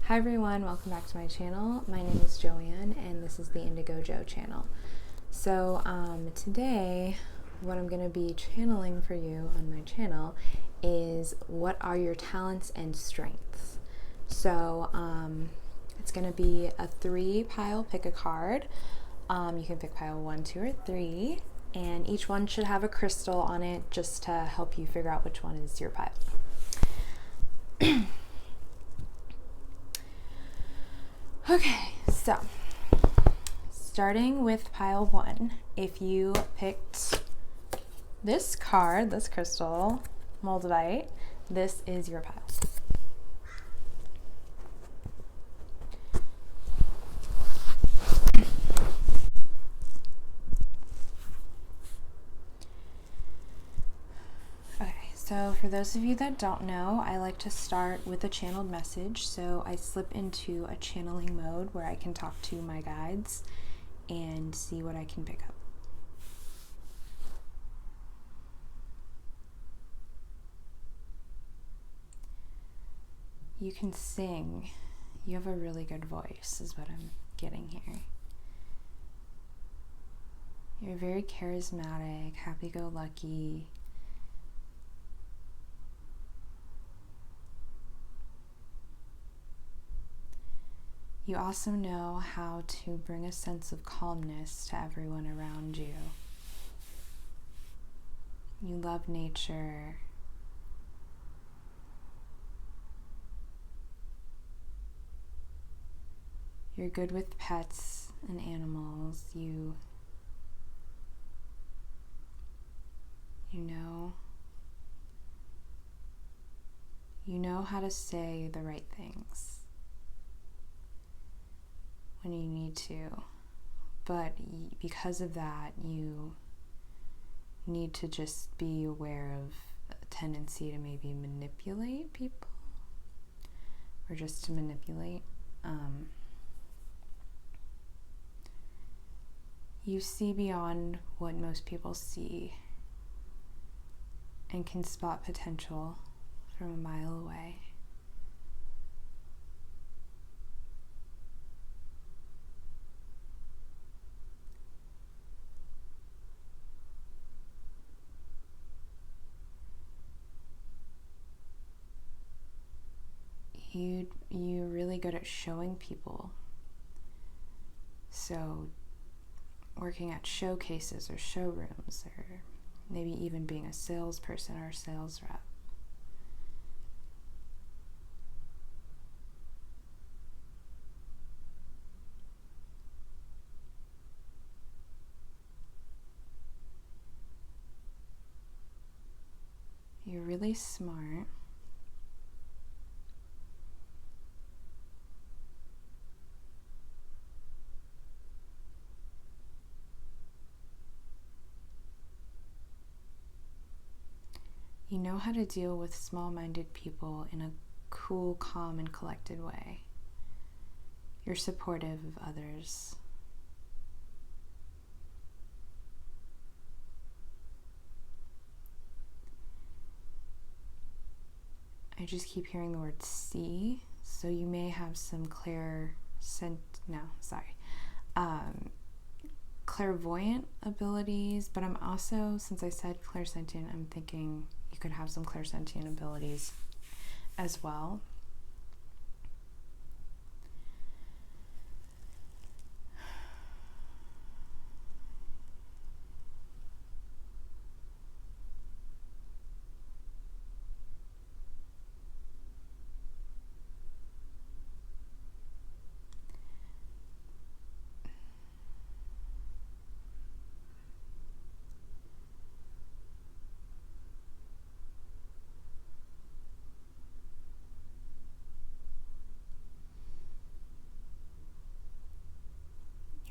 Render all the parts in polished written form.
Hi everyone, welcome back to my channel. My name is Joanne and this is the Indigo Jo channel. So today what I'm going to be channeling for you on my channel is what are your talents and strengths. So it's going to be a 3-pile pick a card. You can pick pile 1, 2, or 3, and each one should have a crystal on it just to help you figure out which one is your pile. Okay, so starting with pile 1, if you picked this card, this crystal, moldavite, this is your pile. So for those of you that don't know, I like to start with a channeled message. So I slip into a channeling mode where I can talk to my guides and see what I can pick up. You can sing. You have a really good voice, is what I'm getting here. You're very charismatic, happy-go-lucky. You also know how to bring a sense of calmness to everyone around you. You love nature. You're good with pets and animals. You know how to say the right things when you need to, but because of that, you need to just be aware of a tendency to maybe manipulate people, or just to manipulate. You see beyond what most people see and can spot potential from a mile away. You're really good at showing people. So working at showcases or showrooms, or maybe even being a salesperson or a sales rep. You're really smart. You know how to deal with small-minded people in a cool, calm, and collected way. You're supportive of others. I just keep hearing the word see, so you may have some clairvoyant abilities, but I'm also, since I said clairsentient, I'm thinking you could have some clairsentient abilities as well.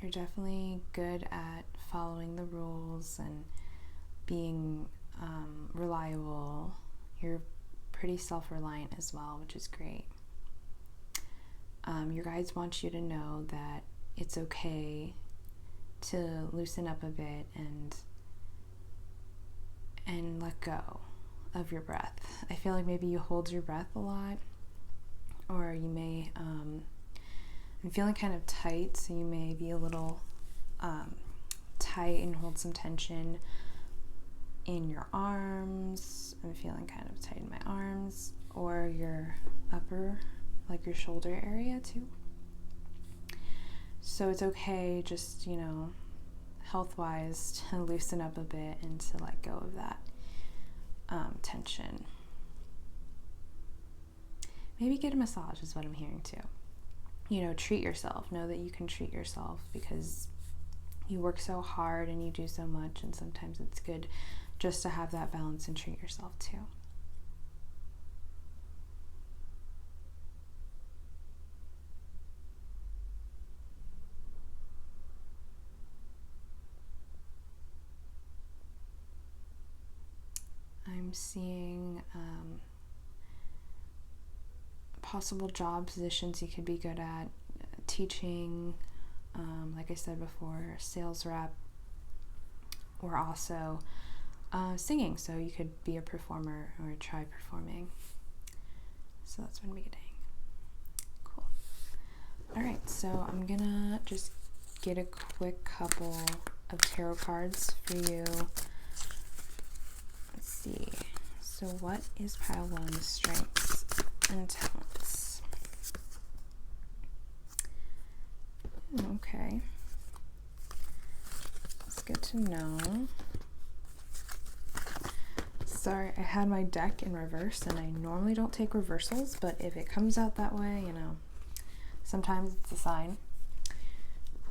You're definitely good at following the rules and being reliable. You're pretty self-reliant as well, which is great. Your guides want you to know that it's okay to loosen up a bit and let go of your breath. I feel like maybe you hold your breath a lot, or you may, I'm feeling kind of tight, so you may be a little tight and hold some tension in your arms. I'm feeling kind of tight in my arms, or your upper, like your shoulder area too. So it's okay, just, health-wise, to loosen up a bit and to let go of that tension. Maybe get a massage is what I'm hearing too. Treat yourself. Know that you can treat yourself, because you work so hard and you do so much, and sometimes it's good just to have that balance and treat yourself too. I'm seeing possible job positions you could be good at. Teaching, like I said before, sales rep, or also singing. So you could be a performer or try performing. So that's what I'm getting. Cool. All right, so I'm gonna just get a quick couple of tarot cards for you. Let's see. So what is pile 1, strengths and talents? Okay. It's good to know. Sorry, I had my deck in reverse, and I normally don't take reversals, but if it comes out that way, sometimes it's a sign.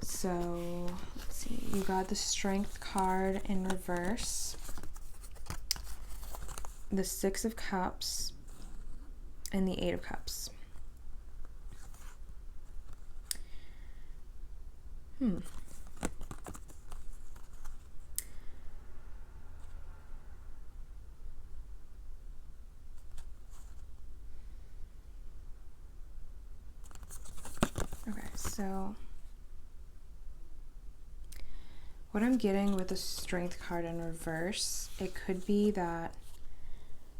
So, let's see. You got the Strength card in reverse, the 6 of Cups, and the 8 of Cups. Okay, so what I'm getting with the Strength card in reverse, it could be that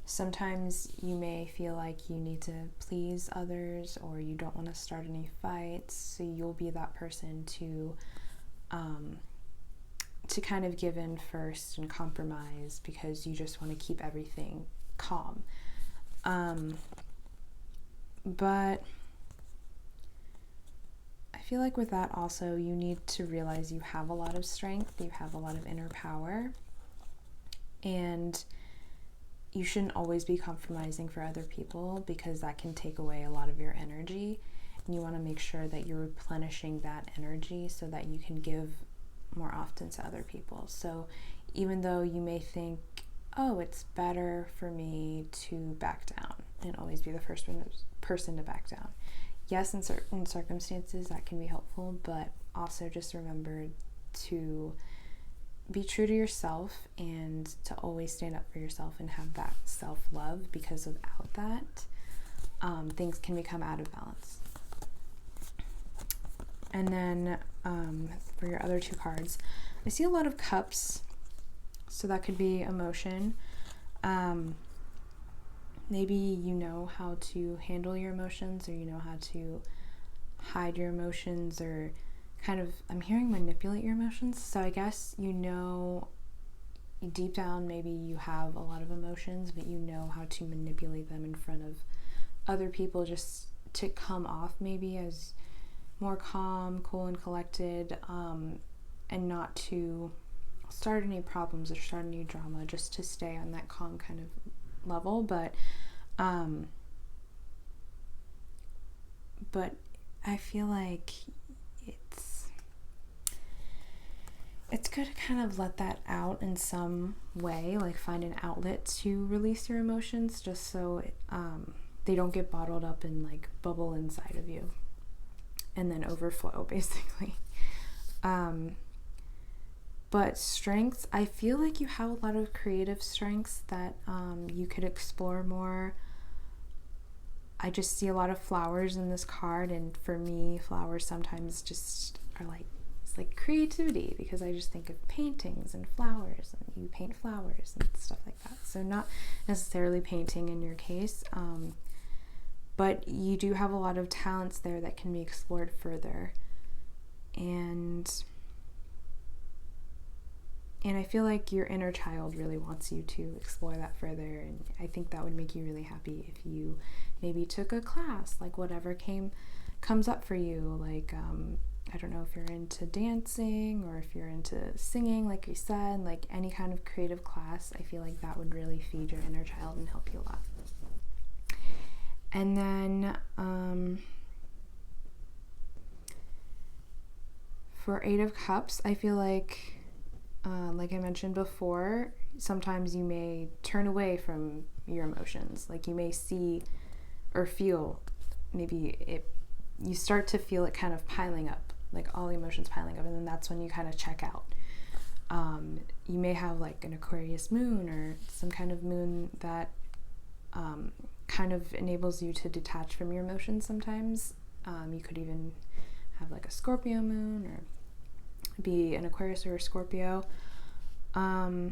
sometimes you may feel like you need to please others, or you don't want to start any fights, so you'll be that person to kind of give in first and compromise, because you just want to keep everything calm. But I feel like with that also, you need to realize you have a lot of strength, you have a lot of inner power, and you shouldn't always be compromising for other people, because that can take away a lot of your energy, and you want to make sure that you're replenishing that energy so that you can give more often to other people. So even though you may think, oh, it's better for me to back down and always be the first person to back down. Yes, in certain circumstances that can be helpful, but also just remember to be true to yourself and to always stand up for yourself and have that self-love, because without that, things can become out of balance. And then for your other 2 cards, I see a lot of cups, so that could be emotion. Maybe you know how to handle your emotions, or you know how to hide your emotions, or kind of, I'm hearing manipulate your emotions. So I guess deep down maybe you have a lot of emotions, but you know how to manipulate them in front of other people, just to come off maybe as more calm, cool, and collected, and not to start any problems or start any drama, just to stay on that calm kind of level. But I feel like it's good to kind of let that out in some way, like find an outlet to release your emotions, just so they don't get bottled up and like bubble inside of you and then overflow, basically. But strengths, I feel like you have a lot of creative strengths that you could explore more. I just see a lot of flowers in this card, and for me, flowers sometimes just are like, it's like creativity, because I just think of paintings and flowers, and you paint flowers and stuff like that. So not necessarily painting in your case, but you do have a lot of talents there that can be explored further. And I feel like your inner child really wants you to explore that further, and I think that would make you really happy if you maybe took a class, like whatever comes up for you, like I don't know if you're into dancing or if you're into singing, like you said, like any kind of creative class. I feel like that would really feed your inner child and help you a lot. And then for Eight of Cups, I feel like I mentioned before, sometimes you may turn away from your emotions. Like you may see or feel, maybe you start to feel it kind of piling up, like all the emotions piling up, and then that's when you kind of check out. You may have like an Aquarius moon or some kind of moon that kind of enables you to detach from your emotions sometimes. You could even have like a Scorpio moon or be an Aquarius or a Scorpio, or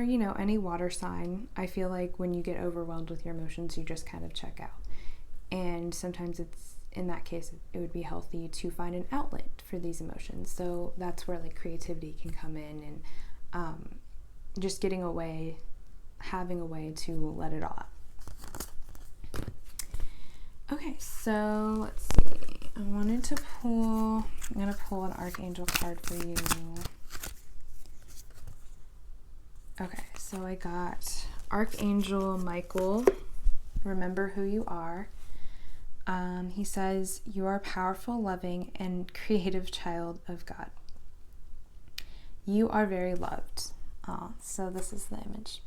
any water sign. I feel like when you get overwhelmed with your emotions, you just kind of check out, and sometimes in that case it would be healthy to find an outlet for these emotions. So that's where like creativity can come in, and just getting away, having a way to let it all out. Okay, so let's see. I'm going to pull an Archangel card for you. Okay, so I got Archangel Michael. Remember who you are. He says, you are a powerful, loving, and creative child of God. You are very loved. So this is the image.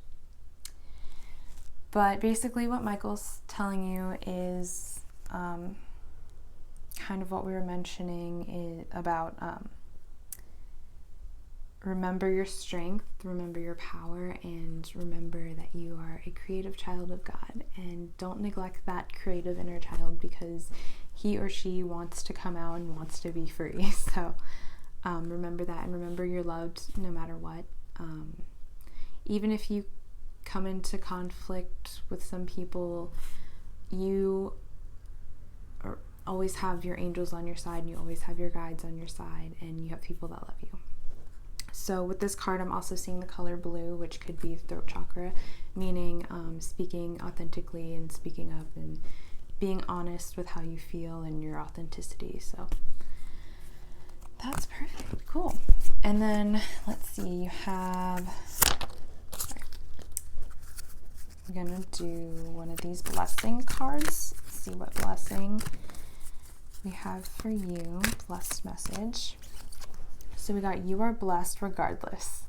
But basically what Michael's telling you is kind of what we were mentioning about remember your strength, remember your power, and remember that you are a creative child of God, and don't neglect that creative inner child, because he or she wants to come out and wants to be free. So remember that, and remember you're loved no matter what. Even if you come into conflict with some people, you always have your angels on your side, and you always have your guides on your side, and you have people that love you. So with this card, I'm also seeing the color blue, which could be throat chakra, meaning speaking authentically and speaking up and being honest with how you feel and your authenticity. So that's perfect. Cool. And then let's see, you have, I'm gonna do one of these blessing cards. Let's see what blessing we have for you. Blessed message. So we got, you are blessed regardless.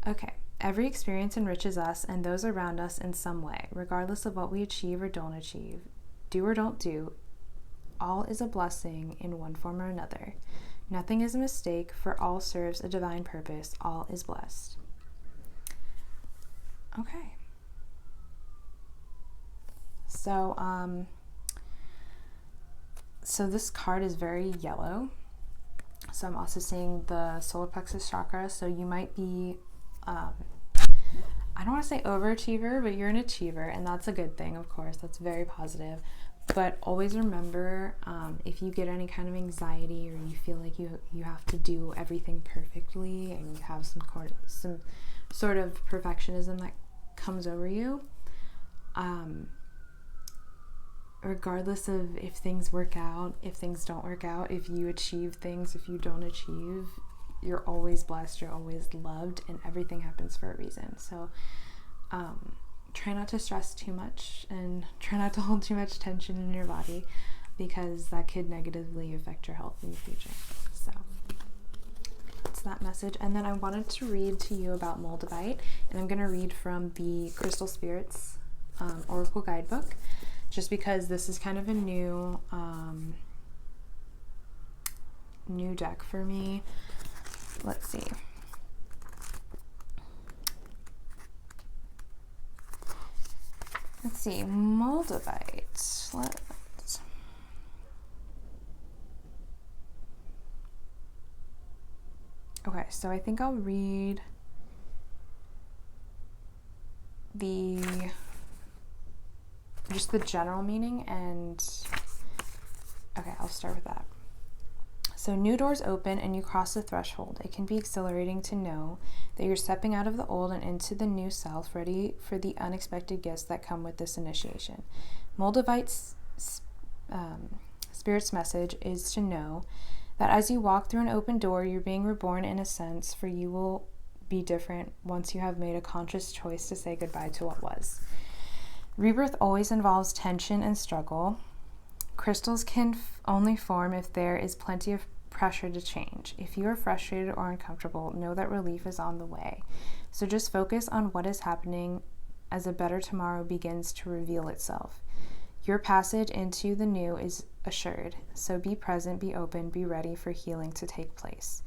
Okay. Every experience enriches us and those around us in some way, regardless of what we achieve or don't achieve, do or don't do. All is a blessing in one form or another. Nothing is a mistake, for all serves a divine purpose. All is blessed. Okay. So, so this card is very yellow. So I'm also seeing the solar plexus chakra. So you might be, I don't want to say overachiever, but you're an achiever, and that's a good thing, of course. That's very positive. But always remember, if you get any kind of anxiety or you feel like you have to do everything perfectly and you have some sort of perfectionism that comes over you, regardless of if things work out, if things don't work out, if you achieve things, if you don't achieve, you're always blessed, you're always loved, and everything happens for a reason. So try not to stress too much and try not to hold too much tension in your body, because that could negatively affect your health in the future. So that's that message. And then I wanted to read to you about Moldavite, and I'm going to read from the Crystal Spirits Oracle Guidebook, just because this is kind of a new deck for me. Let's see. Let's see, Moldavite. Okay, so I think I'll read the just the general meaning. And okay, I'll start with that. So new doors open and you cross the threshold. It can be exhilarating to know that you're stepping out of the old and into the new self, ready for the unexpected gifts that come with this initiation. Moldavite's Spirit's message is to know that as you walk through an open door, you're being reborn in a sense, for you will be different once you have made a conscious choice to say goodbye to what was. Rebirth always involves tension and struggle. Crystals can only form if there is plenty of pressure to change. If you are frustrated or uncomfortable, know that relief is on the way. So just focus on what is happening as a better tomorrow begins to reveal itself. Your passage into the new is assured. So be present, be open, be ready for healing to take place.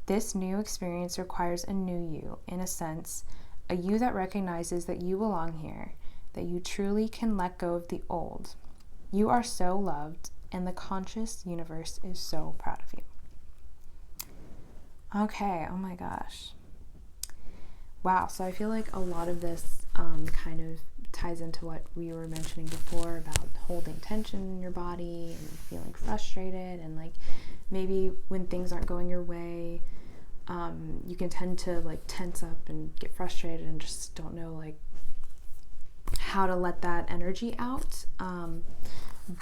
This new experience requires a new you, in a sense, a you that recognizes that you belong here, that you truly can let go of the old. You are so loved, and the conscious universe is so proud of you. Okay, oh my gosh. Wow, so I feel like a lot of this kind of ties into what we were mentioning before about holding tension in your body and feeling frustrated, and like maybe when things aren't going your way, you can tend to like tense up and get frustrated and just don't know like how to let that energy out.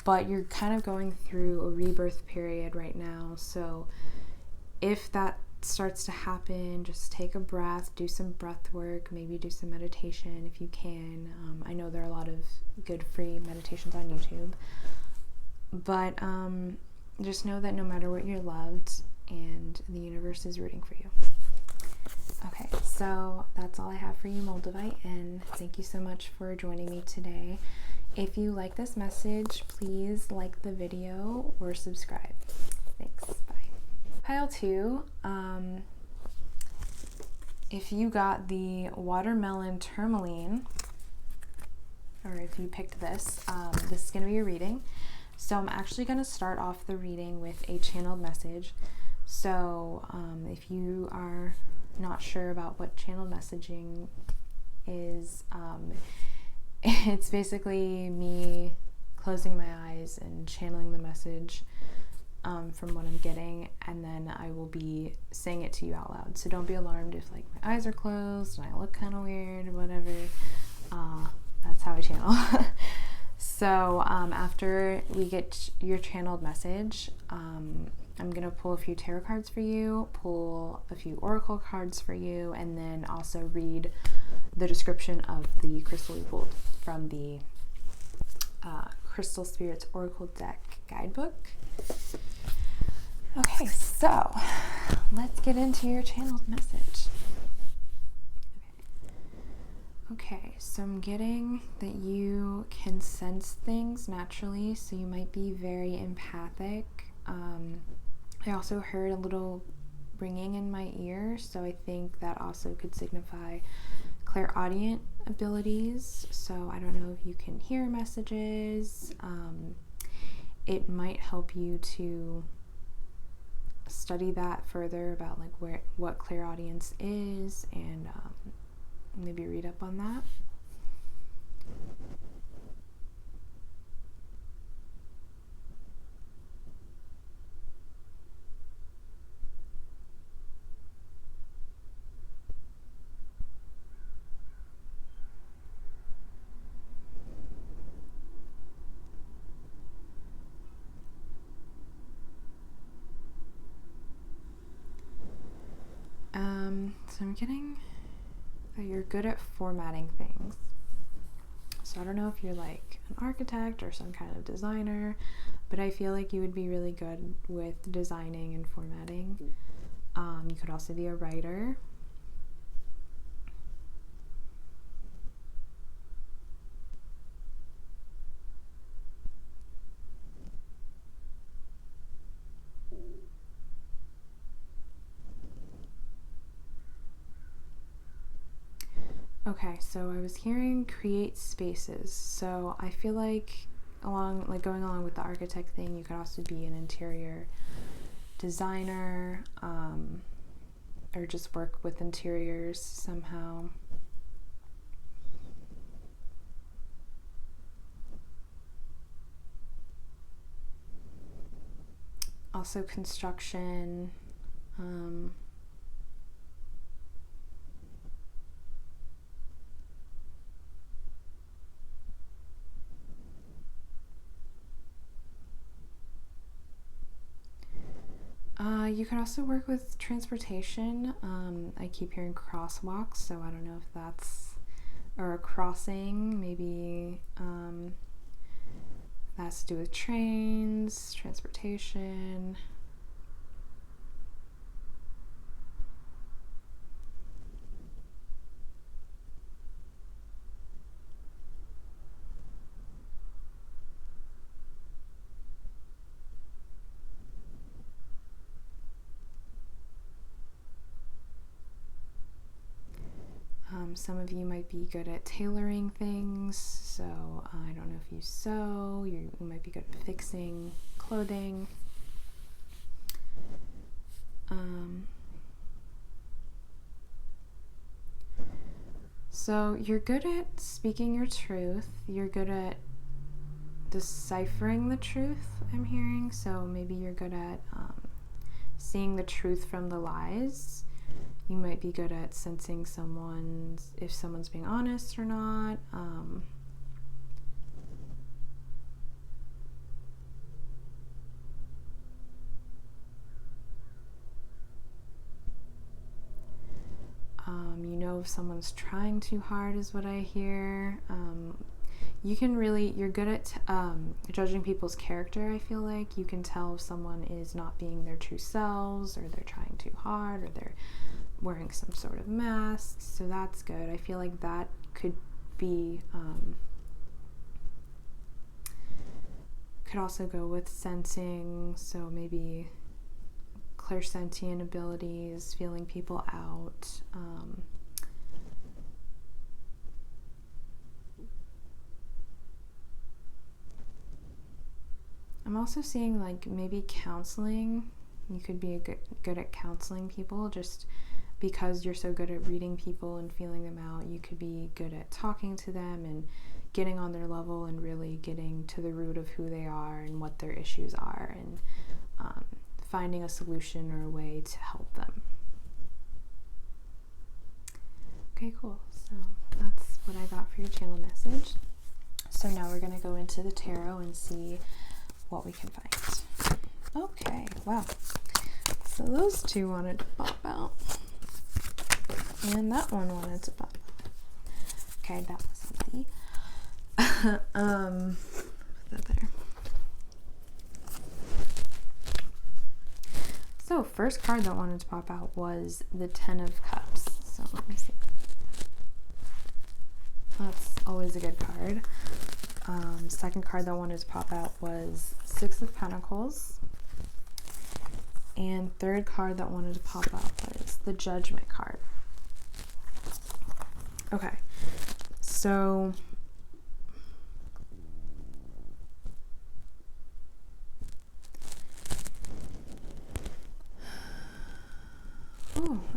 But you're kind of going through a rebirth period right now. So if that starts to happen, just take a breath, do some breath work, maybe do some meditation if you can. I know there are a lot of good free meditations on YouTube. But just know that no matter what, you're loved and the universe is rooting for you. Okay, so that's all I have for you, Moldavite, and thank you so much for joining me today. If you like this message, please like the video or subscribe. Thanks, bye. Pile 2, if you got the watermelon tourmaline, or if you picked this, this is going to be a reading. So I'm actually going to start off the reading with a channeled message. So if you are not sure about what channeled messaging is, it's basically me closing my eyes and channeling the message from what I'm getting, and then I will be saying it to you out loud. So don't be alarmed if like my eyes are closed and I look kind of weird or whatever. That's how I channel. So after we get your channeled message, I'm going to pull a few tarot cards for you, pull a few oracle cards for you, and then also read the description of the crystal you pulled from the Crystal Spirits Oracle Deck Guidebook. Okay, so let's get into your channeled message. Okay, so I'm getting that you can sense things naturally, so you might be very empathic. I also heard a little ringing in my ear, so I think that also could signify clairaudient abilities. So I don't know if you can hear messages. It might help you to study that further about like what clairaudience is, and maybe read up on that. So I'm getting that you're good at formatting things. So I don't know if you're like an architect or some kind of designer, but I feel like you would be really good with designing and formatting. You could also be a writer. Okay, so I was hearing create spaces. So I feel like going along with the architect thing, you could also be an interior designer, or just work with interiors somehow. also construction. You could also work with transportation. I keep hearing crosswalks, so I don't know if that's, or a crossing, maybe that has to do with trains, transportation. Some of you might be good at tailoring things, so I don't know if you sew, you might be good at fixing clothing. So you're good at speaking your truth, you're good at deciphering the truth, I'm hearing, so maybe you're good at seeing the truth from the lies. You might be good at sensing if someone's being honest or not. You know if someone's trying too hard is what I hear. You're good at judging people's character, I feel like. You can tell if someone is not being their true selves, or they're trying too hard, or they're wearing some sort of mask, so that's good. I feel like that could be, could also go with sensing, so maybe clairsentient abilities, feeling people out. I'm also seeing like maybe counseling. You could be good at counseling people, just because you're so good at reading people and feeling them out. You could be good at talking to them and getting on their level and really getting to the root of who they are and what their issues are, and finding a solution or a way to help them. Okay, cool. So that's what I got for your channel message. So now we're going to go into the tarot and see what we can find. Okay, wow. So those two wanted to pop out. And that one wanted to pop out. Okay, that was easy. Put that there. So first card that wanted to pop out was the Ten of Cups. So let me see. That's always a good card. Second card that wanted to pop out was Six of Pentacles. And third card that wanted to pop out was the Judgment card. Okay, so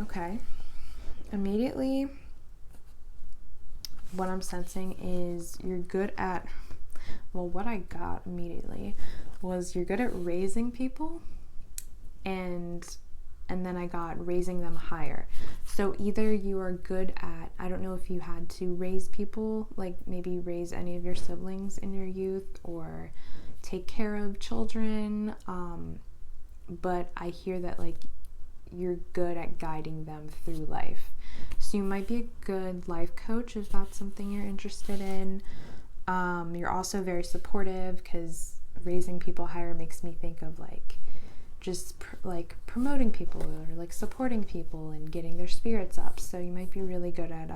okay. Immediately, what I'm sensing is you're good at, well, what I got immediately was you're good at raising people, and then I got raising them higher. So either you are good at, I don't know if you had to raise people, like maybe raise any of your siblings in your youth or take care of children, but I hear that like you're good at guiding them through life. So you might be a good life coach if that's something you're interested in. You're also very supportive, because raising people higher makes me think of like just like promoting people or like supporting people and getting their spirits up. So you might be really good at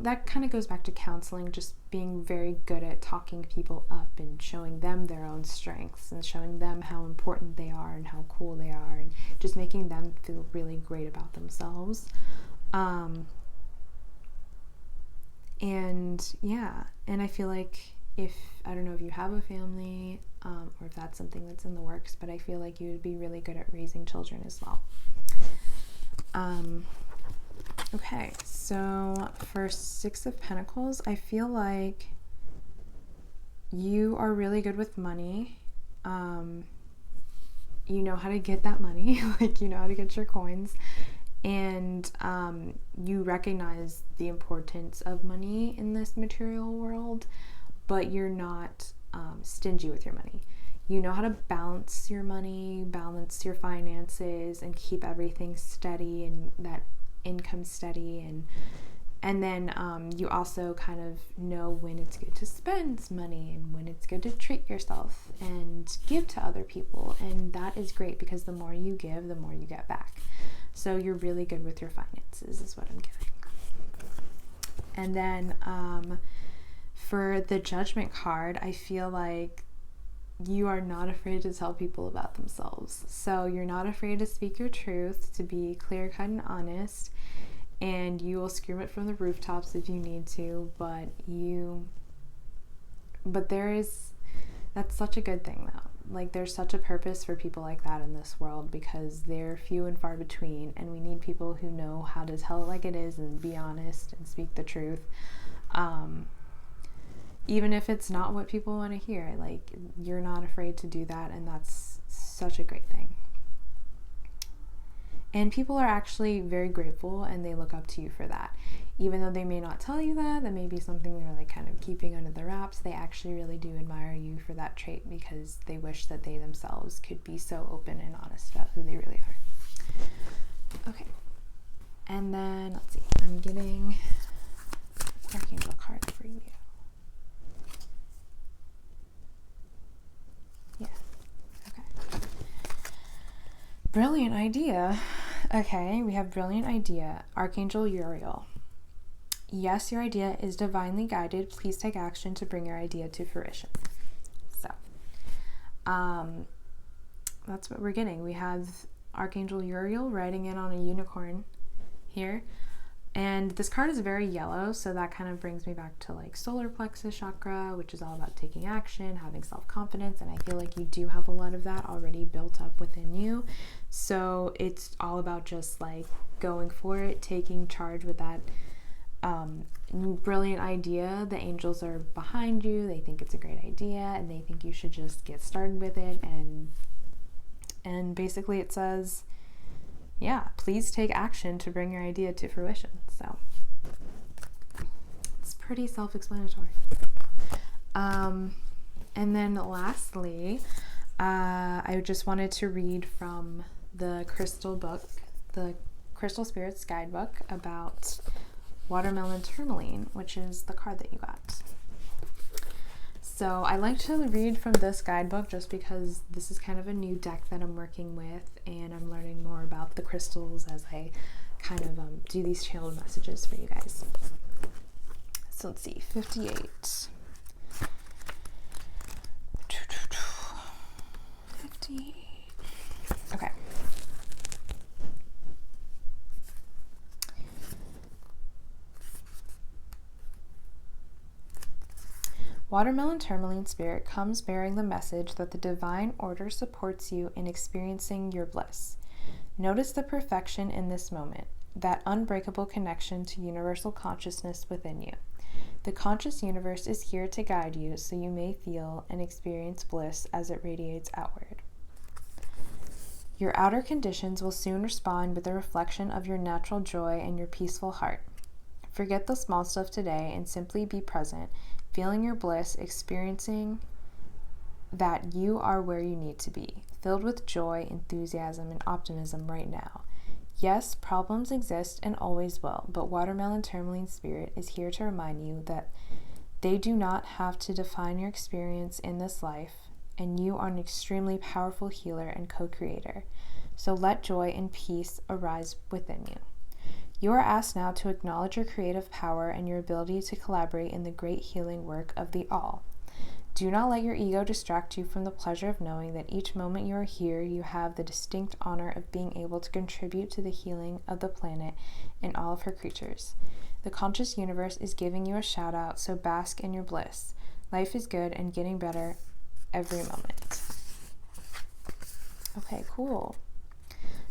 that kind of goes back to counseling, just being very good at talking people up and showing them their own strengths and showing them how important they are and how cool they are, and just making them feel really great about themselves. And I feel like I don't know if you have a family, or if that's something that's in the works, but I feel like you would be really good at raising children as well. Okay, so for Six of Pentacles, I feel like you are really good with money. you know how to get that money, like you know how to get your coins, and you recognize the importance of money in this material world, but you're not stingy with your money. You know how to balance your money, balance your finances, and keep everything steady and that income steady, and then you also kind of know when it's good to spend money and when it's good to treat yourself and give to other people. And that is great because the more you give, the more you get back. So you're really good with your finances is what I'm getting. And then for the Judgment card, I feel like you are not afraid to tell people about themselves. So you're not afraid to speak your truth, to be clear-cut and honest. And you will scream it from the rooftops if you need to, that's such a good thing though. Like there's such a purpose for people like that in this world because they're few and far between, and we need people who know how to tell it like it is and be honest and speak the truth. Even if it's not what people want to hear, like you're not afraid to do that, and that's such a great thing. And people are actually very grateful and they look up to you for that. Even though they may not tell you that may be something they're like kind of keeping under the wraps, they actually really do admire you for that trait because they wish that they themselves could be so open and honest about who they really are. Okay. And then, let's see, I'm getting Archangel card for you. Yeah. Okay. Brilliant idea. Okay, we have brilliant idea. Archangel Uriel. Yes, your idea is divinely guided. Please take action to bring your idea to fruition. So, that's what we're getting. We have Archangel Uriel riding in on a unicorn here. And this card is very yellow, so that kind of brings me back to like solar plexus chakra, which is all about taking action, having self-confidence, and I feel like you do have a lot of that already built up within you. So it's all about just like going for it, taking charge with that brilliant idea. The angels are behind you. They think it's a great idea, and they think you should just get started with it. And basically it says, yeah, please take action to bring your idea to fruition. So it's pretty self-explanatory. And then lastly, I just wanted to read from the crystal book, the Crystal Spirits Guidebook about watermelon tourmaline, which is the card that you got. So I like to read from this guidebook just because this is kind of a new deck that I'm working with, and I'm learning more about the crystals as I kind of do these channeled messages for you guys. So let's see, 58. 58. Okay. Watermelon tourmaline spirit comes bearing the message that the divine order supports you in experiencing your bliss. Notice the perfection in this moment, that unbreakable connection to universal consciousness within you. The conscious universe is here to guide you so you may feel and experience bliss as it radiates outward. Your outer conditions will soon respond with a reflection of your natural joy and your peaceful heart. Forget the small stuff today and simply be present, feeling your bliss, experiencing that you are where you need to be, filled with joy, enthusiasm, and optimism right now. Yes, problems exist and always will, but Watermelon Tourmaline Spirit is here to remind you that they do not have to define your experience in this life, and you are an extremely powerful healer and co-creator. So let joy and peace arise within you. You are asked now to acknowledge your creative power and your ability to collaborate in the great healing work of the all. Do not let your ego distract you from the pleasure of knowing that each moment you are here, you have the distinct honor of being able to contribute to the healing of the planet and all of her creatures. The conscious universe is giving you a shout out, so bask in your bliss. Life is good and getting better every moment. Okay, cool.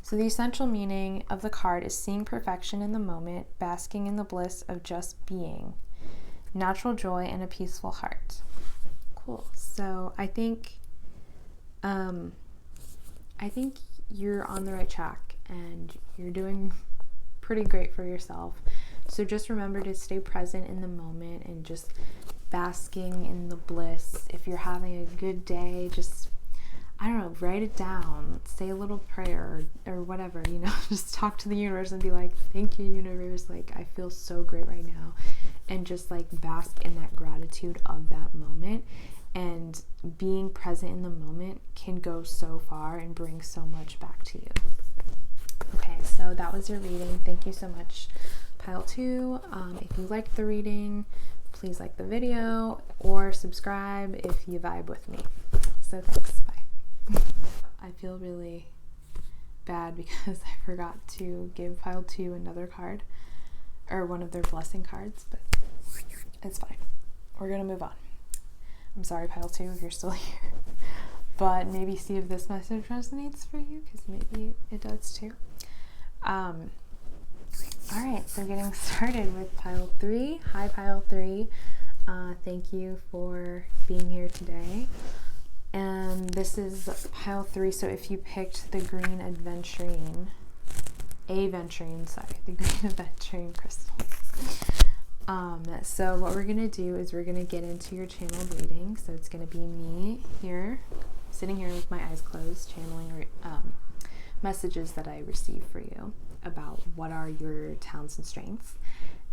So the essential meaning of the card is seeing perfection in the moment, basking in the bliss of just being, natural joy, and a peaceful heart. Cool. So I think I think you're on the right track and you're doing pretty great for yourself. So just remember to stay present in the moment and just basking in the bliss. If you're having a good day, just, I don't know, write it down, say a little prayer or whatever, just talk to the universe and be like, thank you, universe. Like, I feel so great right now. And just like bask in that gratitude of that moment. And being present in the moment can go so far and bring so much back to you. Okay, so that was your reading. Thank you so much, Pile 2. If you liked the reading, please like the video or subscribe if you vibe with me. So thanks, bye. I feel really bad because I forgot to give Pile 2 another card, or one of their blessing cards, but it's fine. We're gonna move on. I'm sorry, Pile 2, if you're still here. But maybe see if this message resonates for you, because maybe it does too. Alright, so getting started with Pile 3. Hi, Pile 3. Thank you for being here today. And this is Pile 3, so if you picked the green aventurine crystal. So what we're going to do is we're going to get into your channel reading. So it's going to be me here, sitting here with my eyes closed, channeling messages that I receive for you about what are your talents and strengths.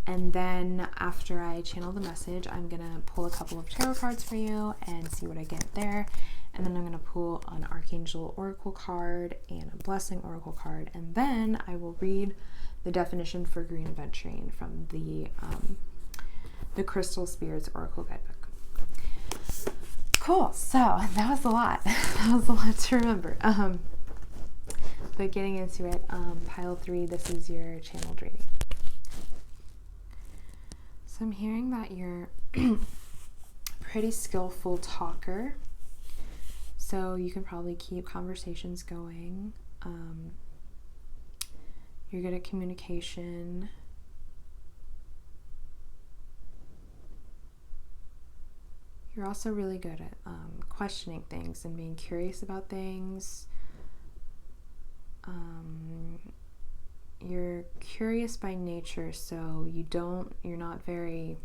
And then after I channel the message, I'm going to pull a couple of tarot cards for you and see what I get there. And then I'm going to pull an Archangel Oracle card and a Blessing Oracle card. And then I will read the definition for green aventurine from the Crystal Spirits Oracle Guidebook. Cool. So that was a lot. That was a lot to remember. But getting into it, Pile 3, this is your channeled reading. So I'm hearing that you're a pretty skillful talker. So you can probably keep conversations going. You're good at communication. You're also really good at questioning things and being curious about things. You're curious by nature, so you're not very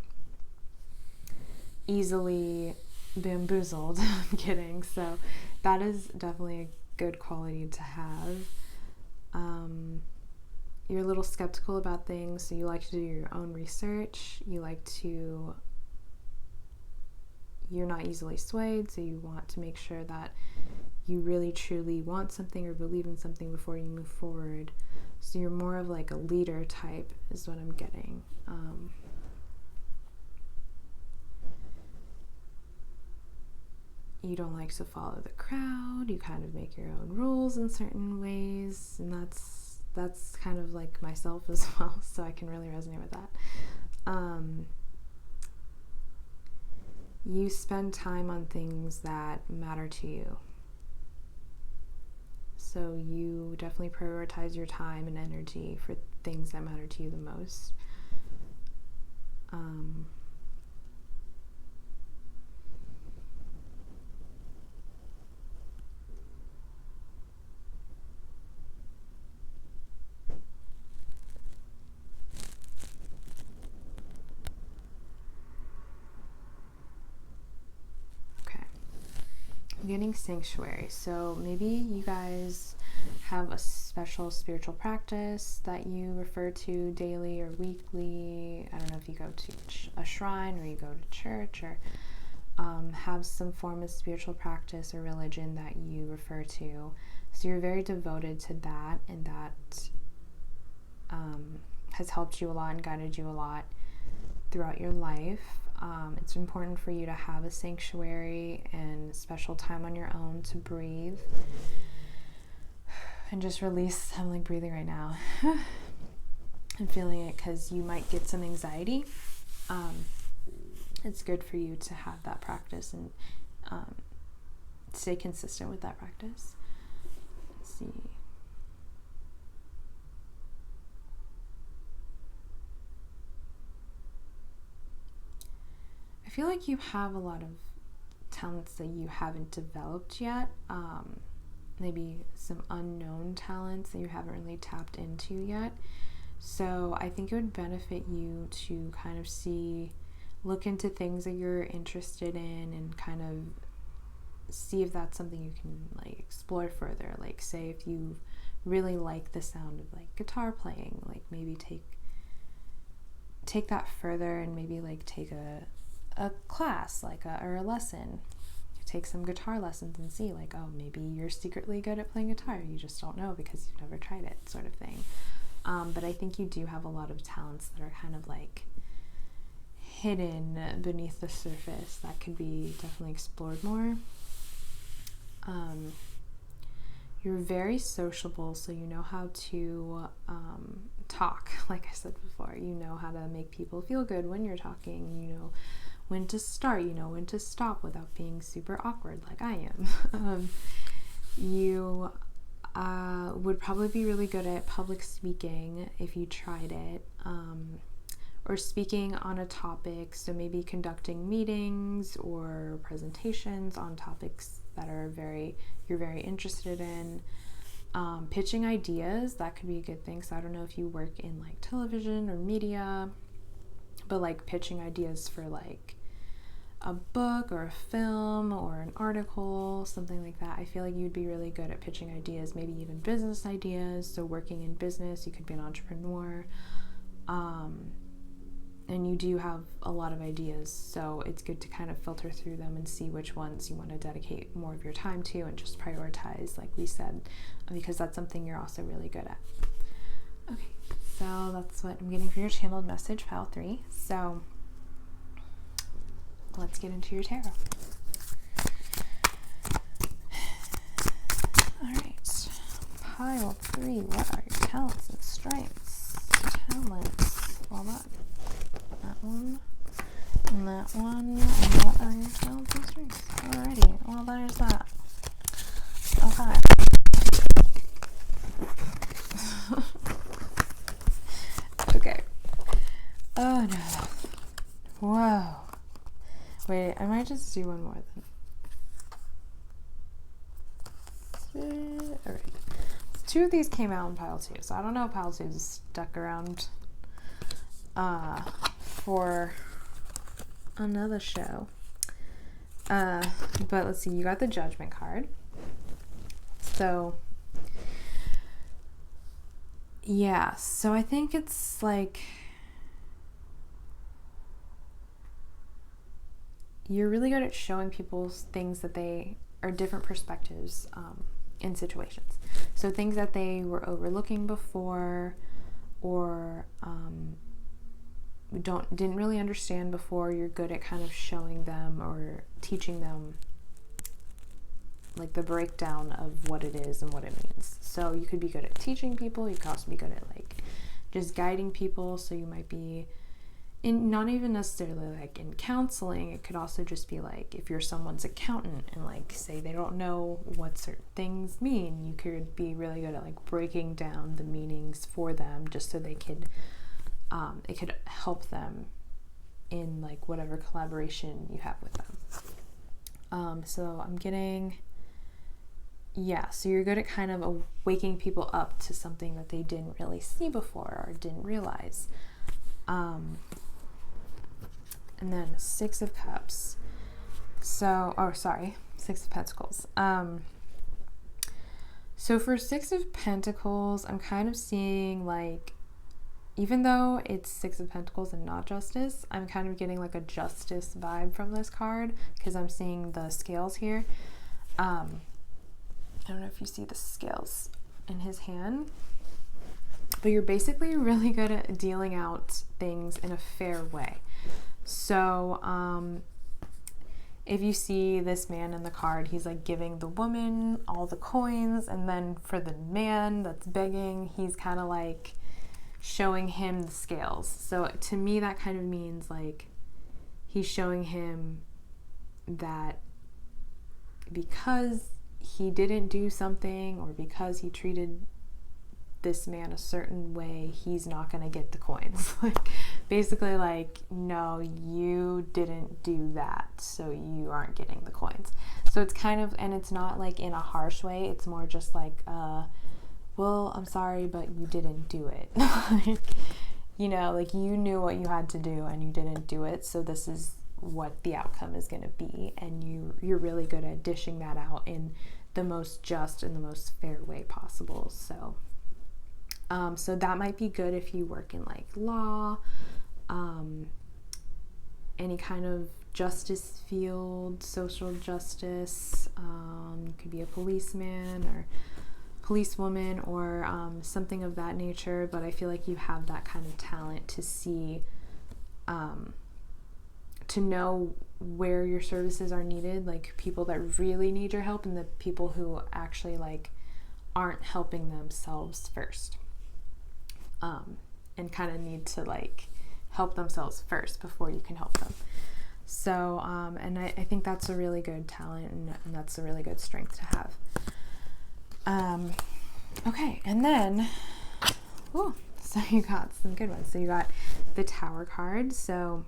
easily bamboozled. I'm kidding. So that is definitely a good quality to have. You're a little skeptical about things, so you like to do your own research. You're not easily swayed, so you want to make sure that you really truly want something or believe in something before you move forward. So you're more of like a leader type is what I'm getting. You don't like to follow the crowd. You kind of make your own rules in certain ways, and that's kind of like myself as well, so I can really resonate with that. You spend time on things that matter to you. So you definitely prioritize your time and energy for things that matter to you the most. Getting sanctuary. So maybe you guys have a special spiritual practice that you refer to daily or weekly. I don't know if you go to a shrine or you go to church, or have some form of spiritual practice or religion that you refer to. So you're very devoted to that, and that has helped you a lot and guided you a lot throughout your life. It's important for you to have a sanctuary and special time on your own to breathe and just release. I'm like breathing right now and feeling it because you might get some anxiety. It's good for you to have that practice and stay consistent with that practice. Let's see. I feel like you have a lot of talents that you haven't developed yet, maybe some unknown talents that you haven't really tapped into yet. So I think it would benefit you to kind of look into things that you're interested in and kind of see if that's something you can like explore further. Like say if you really like the sound of like guitar playing, like maybe take that further and maybe like take a class or a lesson. Take some guitar lessons and see like, oh, maybe you're secretly good at playing guitar, you just don't know because you've never tried it, sort of thing. But I think you do have a lot of talents that are kind of like hidden beneath the surface that could be definitely explored more. You're very sociable, so you know how to talk, like I said before. You know how to make people feel good when you're talking. You know when to start, you know when to stop without being super awkward like I am. You would probably be really good at public speaking if you tried it, or speaking on a topic, so maybe conducting meetings or presentations on topics that you're very interested in. Pitching ideas, that could be a good thing. So I don't know if you work in like television or media, but like pitching ideas for like a book or a film or an article, something like that. I feel like you'd be really good at pitching ideas, maybe even business ideas. So working in business, you could be an entrepreneur. And you do have a lot of ideas, so it's good to kind of filter through them and see which ones you want to dedicate more of your time to and just prioritize, like we said, because that's something you're also really good at. Okay, so that's what I'm getting for your channeled message, pile 3. So let's get into your tarot. Alright, pile 3, what are your talents and strengths? Talents, well that one, and that one, and what are your talents and strengths? Alrighty, well there's that. Okay. Okay. Oh no. Whoa. Wait, I might just do one more then. Alright. 2 of these came out in pile 2, so I don't know if pile 2 is stuck around for another show. But let's see, you got the Judgment card. So yeah, so I think it's like you're really good at showing people things that they are different perspectives in situations. So things that they were overlooking before or didn't really understand before, you're good at kind of showing them or teaching them like the breakdown of what it is and what it means. So you could be good at teaching people, you could also be good at like just guiding people. So you might be in, not even necessarily like in counseling, it could also just be like if you're someone's accountant and like say they don't know what certain things mean, you could be really good at like breaking down the meanings for them just so they could it could help them in like whatever collaboration you have with them. So I'm getting, yeah, so you're good at kind of waking people up to something that they didn't really see before or didn't realize. And then 6 of Cups. So, sorry, 6 of Pentacles. So for 6 of Pentacles, I'm kind of seeing like, even though it's 6 of Pentacles and not Justice, I'm kind of getting like a Justice vibe from this card because I'm seeing the scales here. I don't know if you see the scales in his hand, but you're basically really good at dealing out things in a fair way. So if you see this man in the card, he's like giving the woman all the coins, and then for the man that's begging, he's kind of like showing him the scales. So to me that kind of means like he's showing him that because he didn't do something or because he treated this man a certain way, he's not going to get the coins. Like basically like, no, you didn't do that, so you aren't getting the coins. So it's kind of, and it's not like in a harsh way, it's more just like, well, I'm sorry, but you didn't do it. Like, you know, like you knew what you had to do and you didn't do it, so this is what the outcome is going to be, and you're really good at dishing that out in the most just and the most fair way possible. So so that might be good if you work in like law, any kind of justice field, social justice. You could be a policeman or policewoman or something of that nature, but I feel like you have that kind of talent to see, to know where your services are needed, like people that really need your help and the people who actually like aren't helping themselves first, and kind of need to like help themselves first before you can help them. So and I think that's a really good talent, and that's a really good strength to have. Okay, and then so you got some good ones. So you got the Tower card. So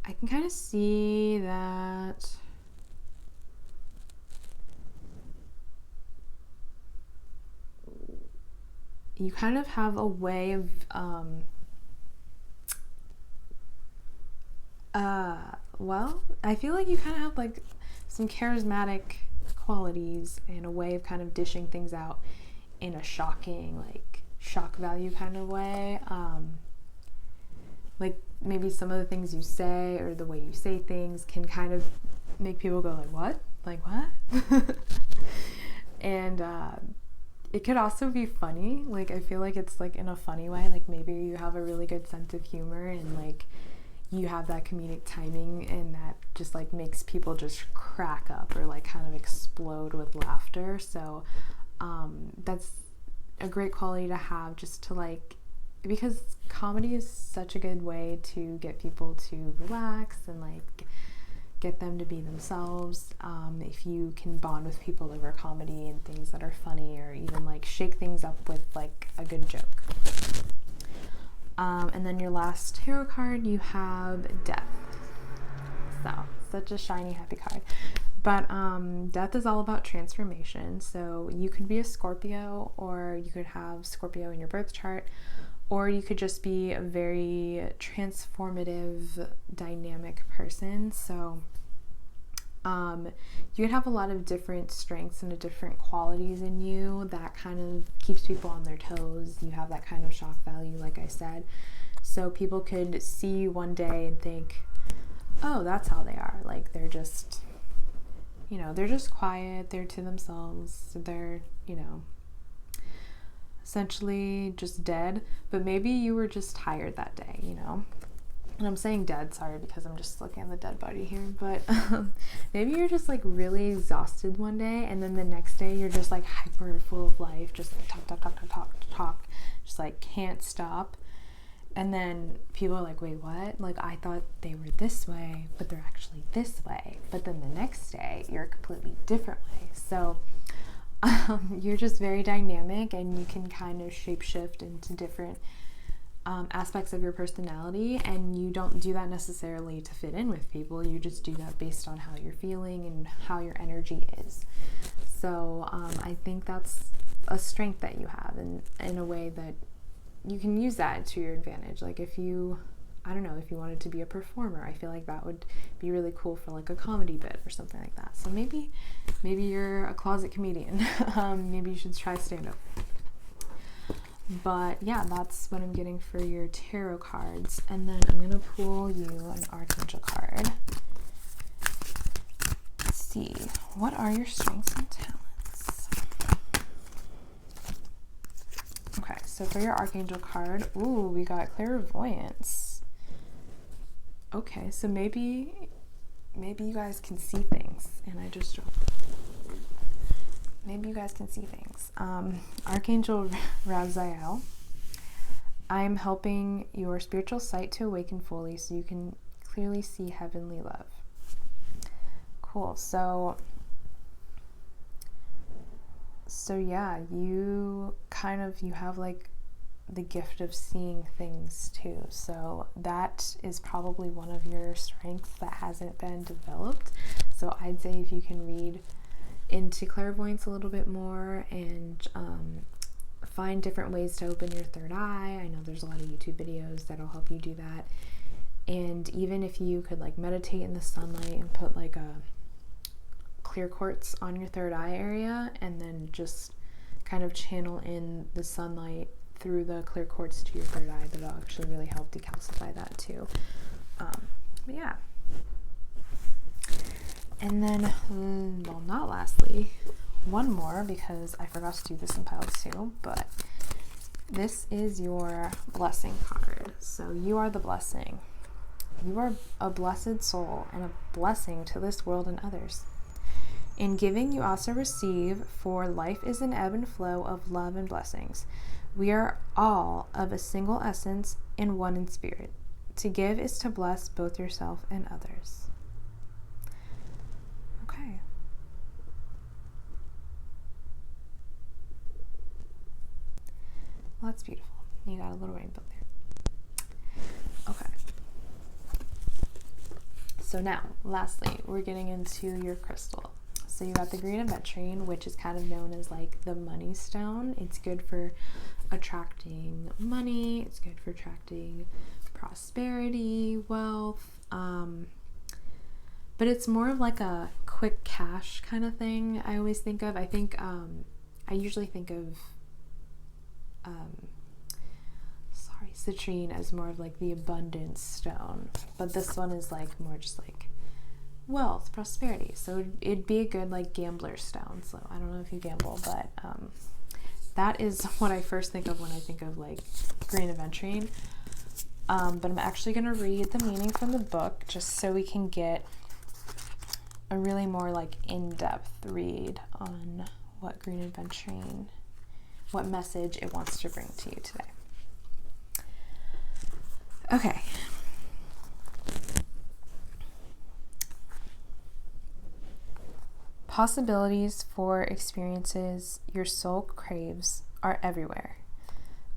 I can kind of see that you kind of have a way of well, I feel like you kind of have like some charismatic qualities and a way of kind of dishing things out in a shocking, like shock value kind of way. Like maybe some of the things you say or the way you say things can kind of make people go like, what? Like what? And it could also be funny. Like I feel like it's like in a funny way. Like maybe you have a really good sense of humor and like you have that comedic timing, and that just like makes people just crack up or like kind of explode with laughter. So that's a great quality to have, just to like, because comedy is such a good way to get people to relax and like get them to be themselves. If you can bond with people over comedy and things that are funny, or even like shake things up with like a good joke. And then your last tarot card, you have Death. So, such a shiny, happy card. But Death is all about transformation. So you could be a Scorpio, or you could have Scorpio in your birth chart, or you could just be a very transformative, dynamic person. So you could have a lot of different strengths and different qualities in you that kind of keeps people on their toes. You have that kind of shock value, like I said. So people could see you one day and think, oh, that's how they are. Like they're just, you know, they're just quiet, they're to themselves, they're, you know, essentially just dead. But maybe you were just tired that day, you know. And I'm saying dead, sorry, because I'm just looking at the dead body here, but maybe you're just like really exhausted one day, and then the next day you're just like hyper full of life, just like talk, just like can't stop. And then people are like, wait, what? Like I thought they were this way, but they're actually this way. But then the next day you're a completely different way. So you're just very dynamic, and you can kind of shapeshift into different aspects of your personality, and you don't do that necessarily to fit in with people. You just do that based on how you're feeling and how your energy is. So I think that's a strength that you have, and in a way that you can use that to your advantage. Like if you, I don't know, if you wanted to be a performer, I feel like that would be really cool for like a comedy bit or something like that. So maybe you're a closet comedian. Maybe you should try stand-up. But yeah, that's what I'm getting for your tarot cards. And then I'm going to pull you an Archangel card. Let's see. What are your strengths and talents? Okay, so for your Archangel card, ooh, we got clairvoyance. Okay, so maybe you guys can see things. And I just dropped it. Maybe you guys can see things. Archangel Raphael, I'm helping your spiritual sight to awaken fully so you can clearly see heavenly love. Cool. So yeah, you have like the gift of seeing things too. So that is probably one of your strengths that hasn't been developed. So I'd say if you can read into clairvoyance a little bit more and find different ways to open your third eye. I know there's a lot of YouTube videos that'll help you do that. And even if you could like meditate in the sunlight and put like a clear quartz on your third eye area and then just kind of channel in the sunlight through the clear quartz to your third eye, that'll actually really help decalcify that too. But yeah. And then, well, not lastly, one more, because I forgot to do this in pile 2, but this is your blessing card. So you are the blessing. You are a blessed soul and a blessing to this world and others. In giving, you also receive, for life is an ebb and flow of love and blessings. We are all of a single essence and one in spirit. To give is to bless both yourself and others. Okay. Well, that's beautiful. You got a little rainbow there. Okay. So now, lastly, we're getting into your crystal. So you got the green aventurine, which is kind of known as like the money stone. It's good for attracting money. It's good for attracting prosperity, wealth. But it's more of like a quick cash kind of thing. I always think of. I usually think of citrine as more of like the abundance stone, but this one is like more just like wealth, prosperity. So it'd be a good like gambler stone. So I don't know if you gamble, but that is what I first think of when I think of like green aventurine. But I'm actually going to read the meaning from the book just so we can get a really more like in-depth read on what green aventurine, what message it wants to bring to you today. Okay. Possibilities for experiences your soul craves are everywhere,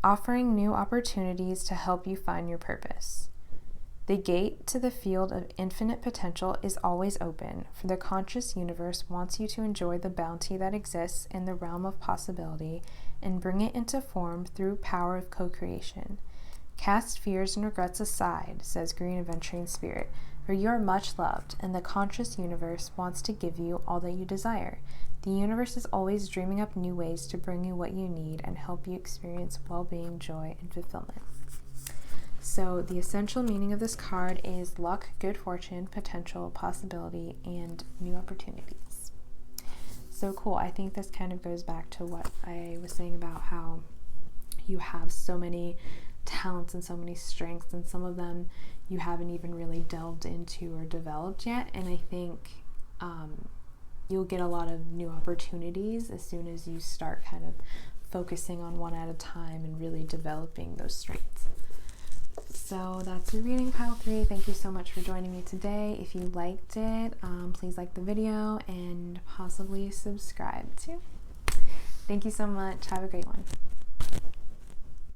offering new opportunities to help you find your purpose. The gate to the field of infinite potential is always open, for the conscious universe wants you to enjoy the bounty that exists in the realm of possibility and bring it into form through power of co-creation. Cast fears and regrets aside, says Green Aventurine Spirit, for you are much loved, and the conscious universe wants to give you all that you desire. The universe is always dreaming up new ways to bring you what you need and help you experience well-being, joy, and fulfillment. So the essential meaning of this card is luck, good fortune, potential, possibility, and new opportunities. So cool. I think this kind of goes back to what I was saying about how you have so many talents and so many strengths, and some of them you haven't even really delved into or developed yet. And I think you'll get a lot of new opportunities as soon as you start kind of focusing on one at a time and really developing those strengths. So that's your reading, pile 3. Thank you so much for joining me today. If you liked it, please like the video and possibly subscribe too. Thank you so much. Have a great one.